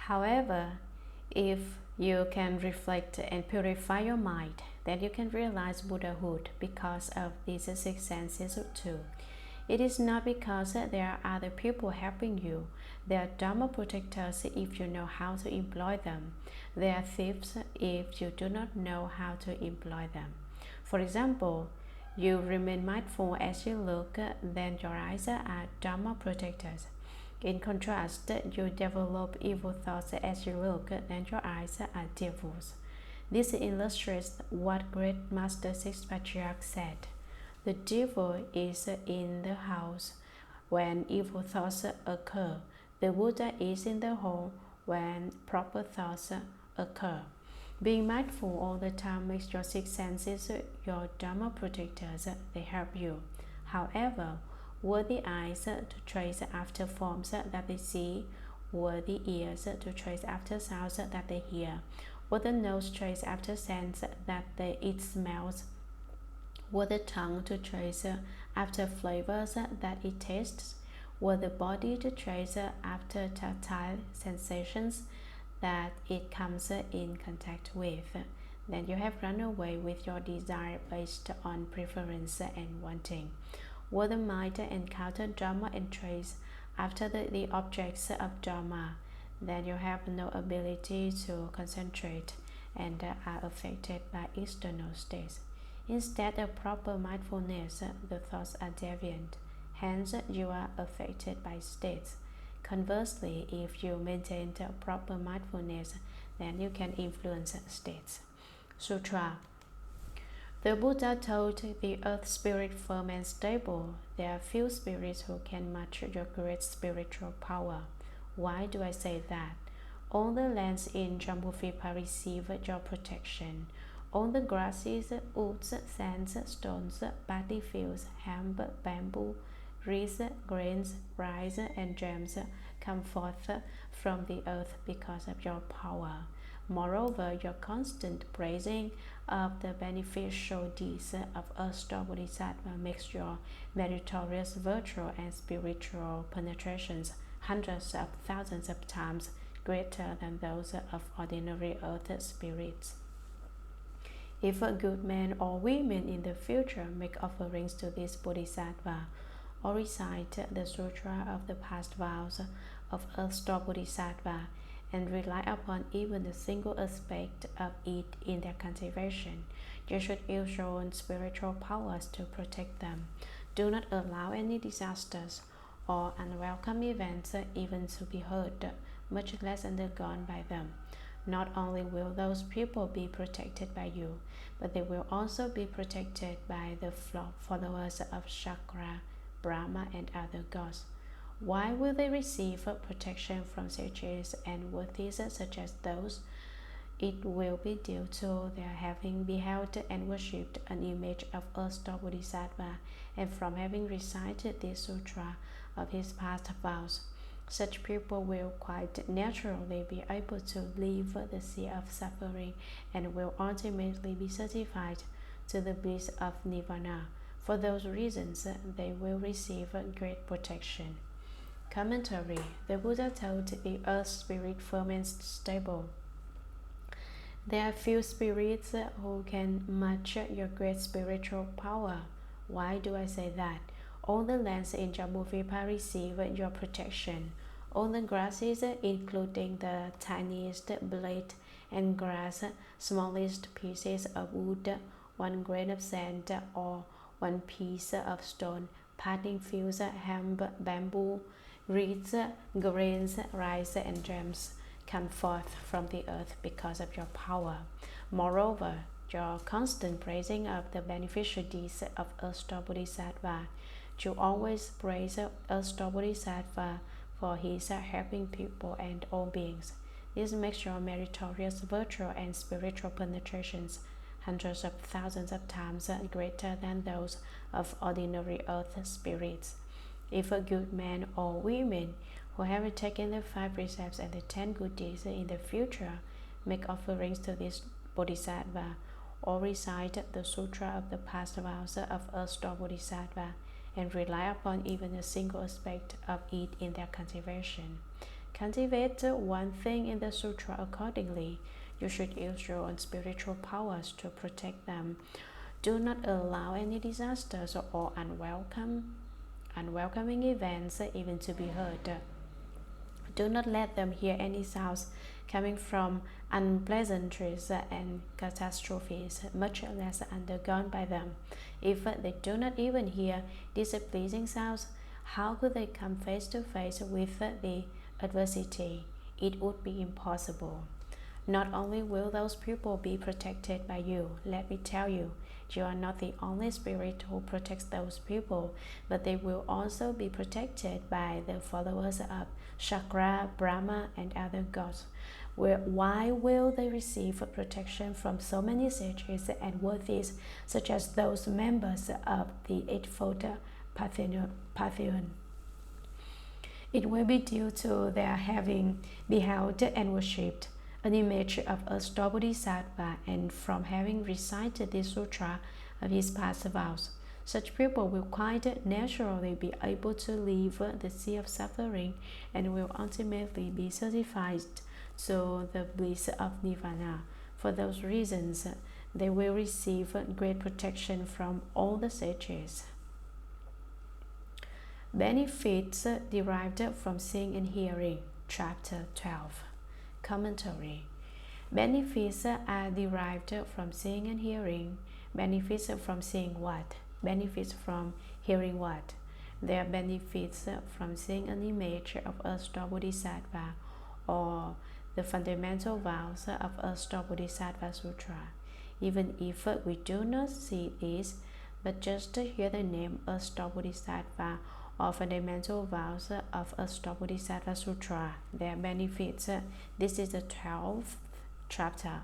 However, if you can reflect and purify your mind, then you can realize Buddhahood because of these six senses too. It is not because there are other people helping you. They are Dharma protectors if you know how to employ them. They are thieves if you do not know how to employ them. For example, you remain mindful as you look, then your eyes are Dharma protectors. In contrast, you develop evil thoughts as you look, then your eyes are devils. This illustrates what great Master Six Patriarchs said. The devil is in the house when evil thoughts occur. The Buddha is in the home when proper thoughts occur. Being mindful all the time makes your six senses your Dharma protectors. They help you. However, were the eyes to trace after forms that they see, were the ears to trace after sounds that they hear, were the nose trace after scents that it smells, were the tongue to trace after flavors that it tastes, were the body to trace after tactile sensations that it comes in contact with, then you have run away with your desire based on preference and wanting. Were the mind encounter Dharma and trace after the objects of Dharma, then you have no ability to concentrate and are affected by external states. Instead of proper mindfulness, the thoughts are deviant, hence you are affected by states. Conversely, if you maintain proper mindfulness, then you can influence states. Sutra. The Buddha told the earth spirit firm and stable. There are few spirits who can match your great spiritual power. Why do I say that? All the lands in Jambudvipa receive your protection. All the grasses, woods, sands, stones, paddy fields, hemp, bamboo, reeds, grains, rice, and gems come forth from the earth because of your power. Moreover, your constant praising of the beneficial deeds of Earth-star Bodhisattva makes your meritorious virtue and spiritual penetrations hundreds of thousands of times greater than those of ordinary earth spirits. If a good man or women in the future make offerings to this Bodhisattva, or recite the Sutra of the past vows of Earth-star Bodhisattva, and rely upon even a single aspect of it in their cultivation, you should use your own spiritual powers to protect them. Do not allow any disasters or unwelcome events even to be heard, much less undergone by them. Not only will those people be protected by you, but they will also be protected by the followers of Shakra, Brahma, and other gods. Why will they receive protection from sages and worthies such as those? It will be due to their having beheld and worshipped an image of Earth-star Bodhisattva, and from having recited the sutra of his past vows. Such people will quite naturally be able to leave the sea of suffering and will ultimately be certified to the bliss of Nirvana. For those reasons, they will receive great protection. Commentary. The Buddha told the earth spirit firm and stable. There are few spirits who can match your great spiritual power. Why do I say that? All the lands in Jambudvipa receive your protection. All the grasses, including the tiniest blade and grass, smallest pieces of wood, 1 grain of sand, or 1 piece of stone, paddy fields, hemp, bamboo, reeds, grains, rice, and gems, come forth from the earth because of your power. Moreover, your constant praising of the beneficial deeds of Earth-star Bodhisattva, you always praise Earth-star Bodhisattva for his helping people and all beings. This makes your meritorious virtue and spiritual penetrations hundreds of thousands of times greater than those of ordinary earth spirits. If a good man or women who have taken the 5 precepts and the 10 good deeds in the future make offerings to this Bodhisattva, or recite the Sutra of the past vows of Earth-star Bodhisattva, and rely upon even a single aspect of it in their cultivation. cultivate one thing in the sutra accordingly. You should use your own spiritual powers to protect them. Do not allow any disasters or unwelcoming events even to be heard. Do not let them hear any sounds coming from unpleasantries and catastrophes, much less undergone by them. If they do not even hear displeasing sounds, how could they come face to face with the adversity? It would be impossible. Not only will those people be protected by you, let me tell you, you are not the only spirit who protects those people, but they will also be protected by the followers of Shakra, Brahma, and other gods. Why will they receive protection from so many sages and worthies, such as those members of the Eightfold Pantheon? It will be due to their having beheld and worshipped an image of a Lord Bodhisattva, and from having recited the sutra of his past vows. Such people will quite naturally be able to leave the sea of suffering and will ultimately be certified to the bliss of Nirvana. For those reasons, they will receive great protection from all the sages. Benefits derived from seeing and hearing. Chapter 12. Commentary. Benefits are derived from seeing and hearing. Benefits from seeing what? Benefits from hearing what? There are benefits from seeing an image of a Lord Bodhisattva or the fundamental vows of a Lord Bodhisattva Sutra. Even if we do not see this, but just hear the name of Lord Bodhisattva or fundamental vows of a Lord Bodhisattva Sutra, their benefits. This is the 12th chapter,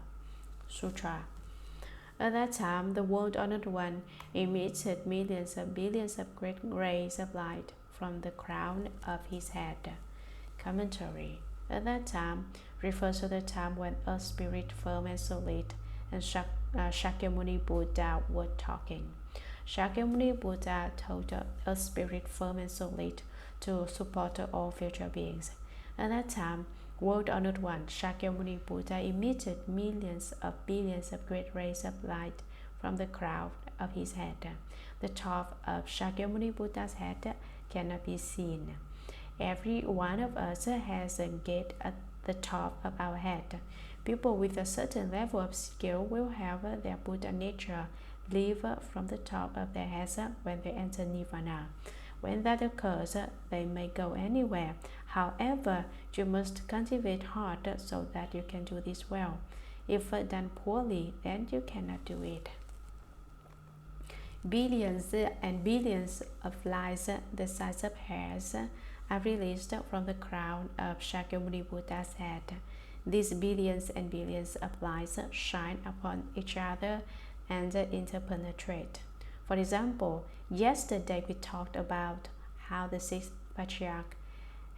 Sutra. At that time, the world-honored one emitted millions of billions of great rays of light from the crown of his head. Commentary. At that time refers to the time when a spirit firm and solid and Shakyamuni Buddha were talking. Shakyamuni Buddha told a spirit firm and solid to support all future beings. At that time, world-honored one, Shakyamuni Buddha emitted millions of billions of great rays of light from the crown of his head. The top of Shakyamuni Buddha's head cannot be seen. Every one of us has a gate at the top of our head. People with a certain level of skill will have their Buddha nature leave from the top of their heads when they enter Nirvana. When that occurs, they may go anywhere. However, you must cultivate hard so that you can do this well. If done poorly, then you cannot do it. Billions and billions of lights the size of hairs are released from the crown of Shakyamuni Buddha's head. These billions and billions of lights shine upon each other and interpenetrate. For example, yesterday we talked about how the sixth patriarch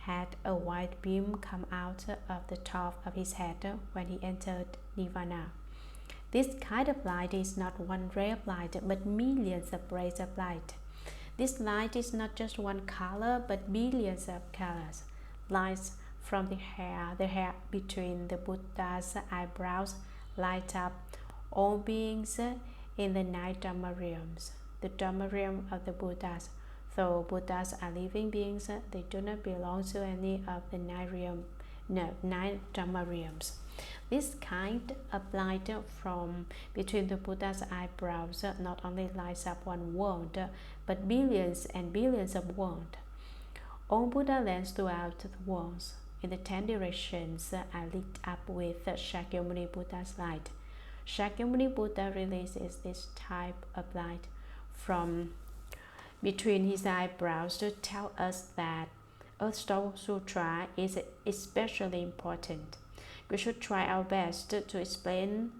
had a white beam come out of the top of his head when he entered Nirvana. This kind of light is not one ray of light, but millions of rays of light. This light is not just one color, but billions of colors. Lights from the hair between the Buddha's eyebrows light up all beings in the 9 Dharma realms. The Dharma realm of the Buddhas. Though Buddhas are living beings, they do not belong to any of the 9 Dharma realms. This kind of light from between the Buddha's eyebrows not only lights up one world, but billions and billions of worlds. All Buddha lands throughout the worlds in the 10 directions are lit up with Shakyamuni Buddha's light. Shakyamuni Buddha releases this type of light from between his eyebrows to tell us that a sutra is especially important. We should try our best to explain,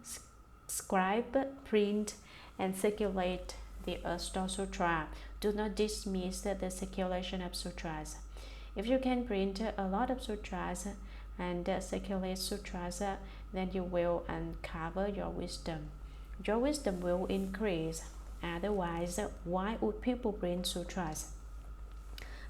scribe, print, and circulate the Sutra. Do not dismiss the circulation of sutras. If you can print a lot of sutras and circulate sutras, then you will uncover your wisdom. Your wisdom will increase. Otherwise, why would people print sutras?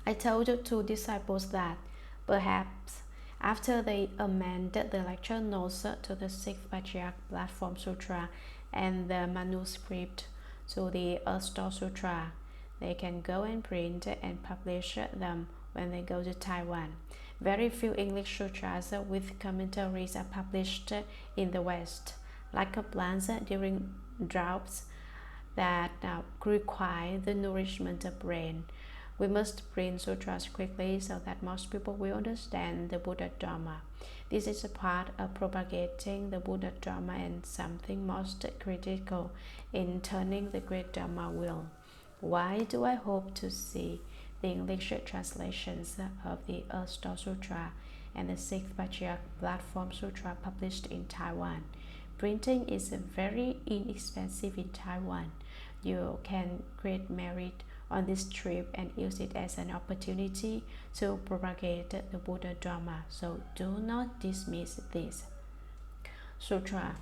I told 2 disciples that perhaps After they amended the lecture notes to the 6th Patriarch Platform Sutra and the manuscript to the Earthstone Sutra, they can go and print and publish them when they go to Taiwan. Very few English sutras with commentaries are published in the West. Like plants during droughts that require the nourishment of brain, we must print sutras quickly so that most people will understand the Buddha Dharma. This is a part of propagating the Buddha Dharma and something most critical in turning the great Dharma wheel. Why do I hope to see the English translations of the Earthstone Sutra and the 6th Patriarch Platform Sutra published in Taiwan? Printing is very inexpensive in Taiwan. You can create merit on this trip and use it as an opportunity to propagate the Buddha Dharma, so do not dismiss this. Sutra.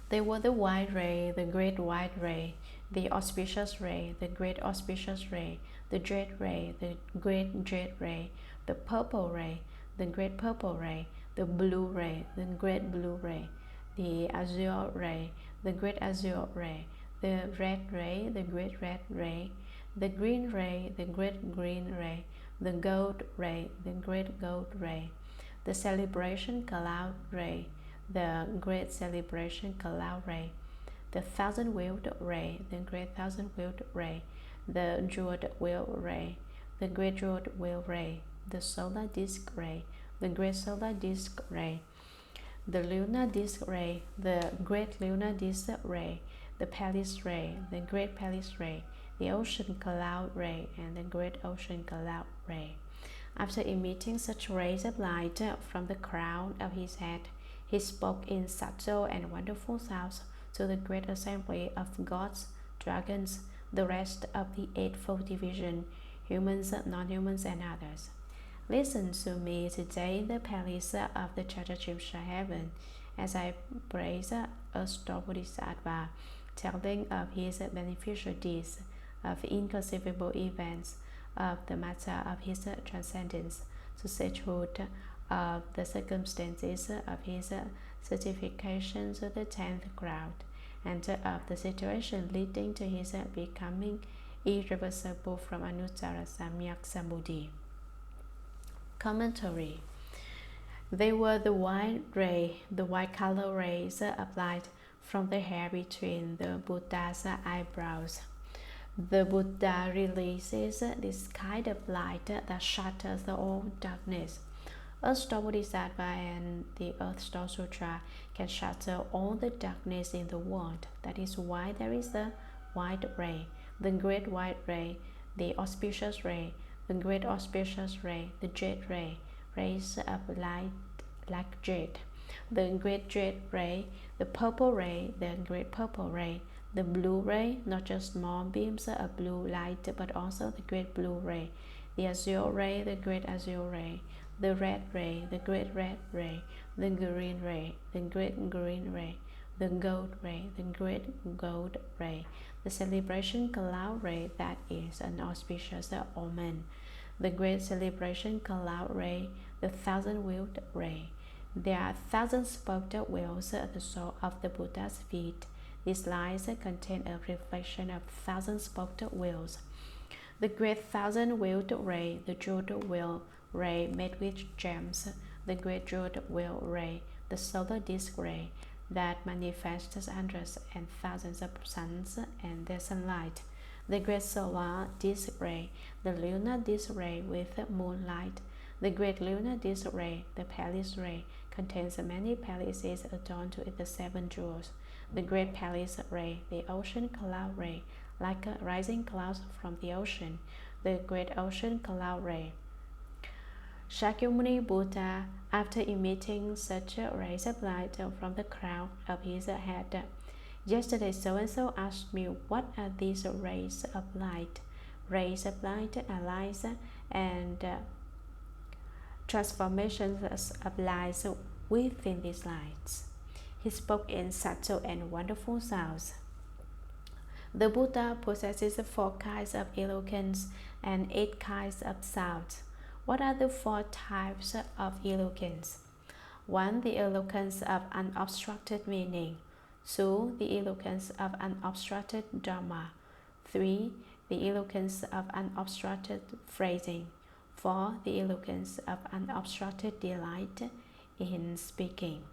They were the white ray, the great white ray, the auspicious ray, the great auspicious ray, the jade ray, the great jade ray, the purple ray, the great purple ray, the blue ray, the great blue ray, the azure ray, the great azure ray, the red ray, the great red ray, the green ray, the great green ray, the gold ray, the great gold ray, the celebration cloud ray, the great celebration cloud ray, the thousand-wheeled ray, the great thousand-wheeled ray, the jeweled wheel ray, the great jeweled wheel ray, the solar disk ray, the great solar disk ray, the lunar disk ray, the great lunar disk ray, the palace ray, the great palace ray, the ocean cloud ray, and the great ocean cloud ray. After emitting such rays of light from the crown of his head, he spoke in subtle and wonderful sounds to the great assembly of gods, dragons, the rest of the Eightfold Division, humans, non-humans, and others. Listen to me today in the palace of the Trayastrimsha Heaven as I praise Earthstone Bodhisattva, telling of his beneficial deeds, of inconceivable events, of the matter of his transcendence, to say truth of the circumstances of his certification to the 10th crowd, and of the situation leading to his becoming irreversible from Anuttara Samyak Sambuddhi. Commentary. They were the white ray, the white color rays applied from the hair between the Buddha's eyebrows. The Buddha releases this kind of light that shatters all darkness. Earthstone Bodhisattva and the Earthstone Sutra can shatter all the darkness in the world. That is why there is the white ray, the great white ray, the auspicious ray, the great auspicious ray, the jade ray, rays of light like jade, the great jade ray, the purple ray, the great purple ray, the blue ray, not just small beams of blue light, but also the great blue ray, the azure ray, the great azure ray, the red ray, the great red ray, the green ray, the great green ray, the gold ray, the great gold ray, the celebration cloud ray that is an auspicious omen, the great celebration cloud ray, the thousand-wheeled ray. There are thousand-spoked wheels at the sole of the Buddha's feet. These lines contain a reflection of thousand-spoked wheels. The great thousand-wheeled ray, the jeweled wheel ray made with gems, the great jeweled wheel ray, the solar disk ray that manifests hundreds and thousands of suns and their sunlight, the great solar disk ray, the lunar disk ray with moonlight, the great lunar disk ray, the palace ray, contains many palaces adorned with the 7 jewels, the great palace ray, the ocean cloud ray, like rising clouds from the ocean, the great ocean cloud ray. Shakyamuni Buddha, after emitting such rays of light from the crown of his head, yesterday so-and-so asked me, what are these rays of light? Rays of light are lights and transformations of lights within these lights. He spoke in subtle and wonderful sounds. The Buddha possesses 4 kinds of eloquence and 8 kinds of sound. What are the four types of eloquence? 1. The eloquence of unobstructed meaning. 2. The eloquence of unobstructed Dharma. 3. The eloquence of unobstructed phrasing. 4. The eloquence of unobstructed delight in speaking.